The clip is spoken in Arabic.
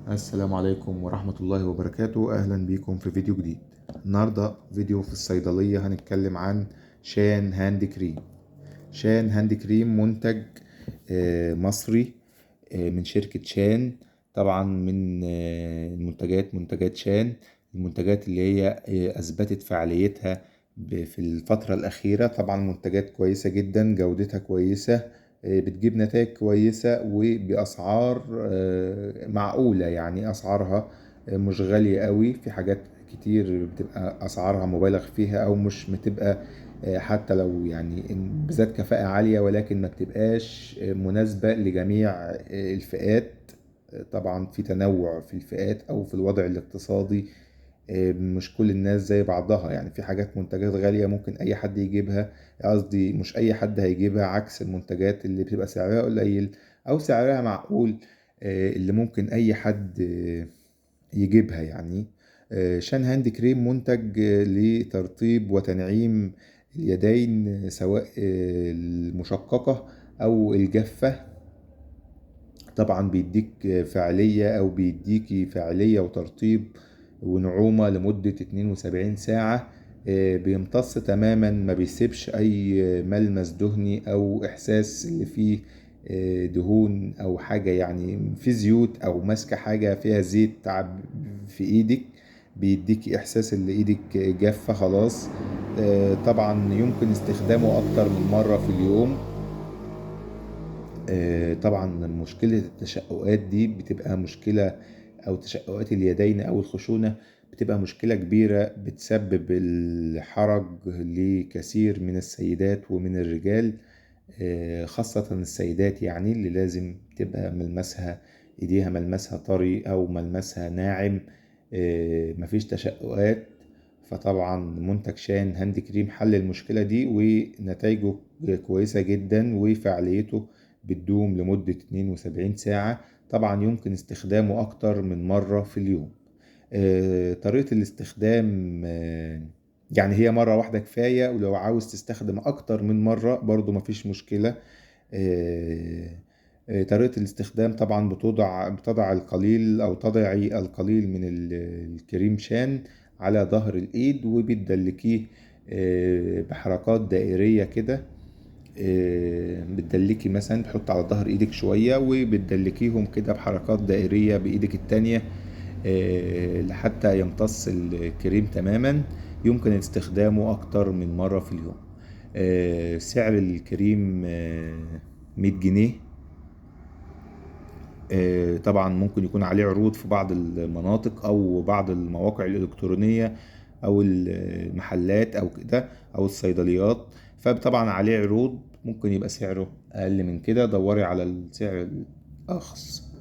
السلام عليكم ورحمة الله وبركاته. أهلا بيكم في فيديو جديد. النهاردة فيديو في الصيدلية هنتكلم عن شان هاند كريم. شان هاند كريم منتج مصري من شركة شان. طبعا من منتجات شان، المنتجات اللي هي أثبتت فعاليتها في الفترة الأخيرة. طبعا منتجات كويسة جدا، جودتها كويسة، بتجيب نتائج كويسة وبأسعار معقولة. يعني أسعارها مش غالية قوي. في حاجات كتير بتبقى أسعارها مبالغ فيها أو مش بتبقى حتى لو يعني بذات كفاءة عالية، ولكن ما بتبقاش مناسبة لجميع الفئات. طبعا في تنوع في الفئات أو في الوضع الاقتصادي. مش كل الناس زي بعضها. يعني في حاجات منتجات غالية ممكن أي حد يجيبها، قصدي مش أي حد هيجيبها، عكس المنتجات اللي بتبقى سعرها قليل أو سعرها معقول، اللي ممكن أي حد يجيبها يعني. شان هاند كريم منتج لترطيب وتنعيم اليدين، سواء المشققة أو الجافة. طبعا بيديك فعالية أو بيديكي فعالية وترطيب ونعومة لمدة 72 ساعة. بيمتص تماما، ما بيسيبش أي ملمس دهني أو إحساس اللي فيه دهون أو حاجة، يعني في زيوت أو ماسكة حاجة فيها زيت تعب في إيدك. بيديك إحساس اللي إيدك جافة خلاص. طبعا يمكن استخدامه أكتر من مرة في اليوم. طبعا مشكلة التشققات دي بتبقى مشكلة، أو تشققات اليدين أو الخشونة بتبقى مشكلة كبيرة، بتسبب الحرج لكثير من السيدات ومن الرجال. خاصة السيدات يعني اللي لازم تبقى ملمسها ايديها ملمسها طري أو ملمسها ناعم، مفيش تشققات. فطبعا منتج شان هاند كريم حل المشكلة دي، ونتائجه كويسة جدا وفعاليته بتدوم لمدة 72 ساعة. طبعا يمكن استخدامه أكتر من مرة في اليوم. طريقة الاستخدام يعني هي مرة واحدة كفاية، ولو عاوز تستخدم أكتر من مرة برضو مفيش مشكلة. آه، طريقة الاستخدام طبعا بتضع القليل أو تضعي القليل من الكريم شان على ظهر الإيد، وبتدلكيه بحركات دائرية كده. بتدلكي مثلا، تحط على ظهر ايدك شوية وبتدلكيهم كده بحركات دائرية بايدك التانية لحتى يمتص الكريم تماما. يمكن استخدامه اكتر من مرة في اليوم. سعر الكريم 100 جنيه. طبعا ممكن يكون عليه عروض في بعض المناطق او بعض المواقع الالكترونية او المحلات او كده او الصيدليات. فطبعا عليه عروض، ممكن يبقى سعره اقل من كده. دوري على السعر الارخص.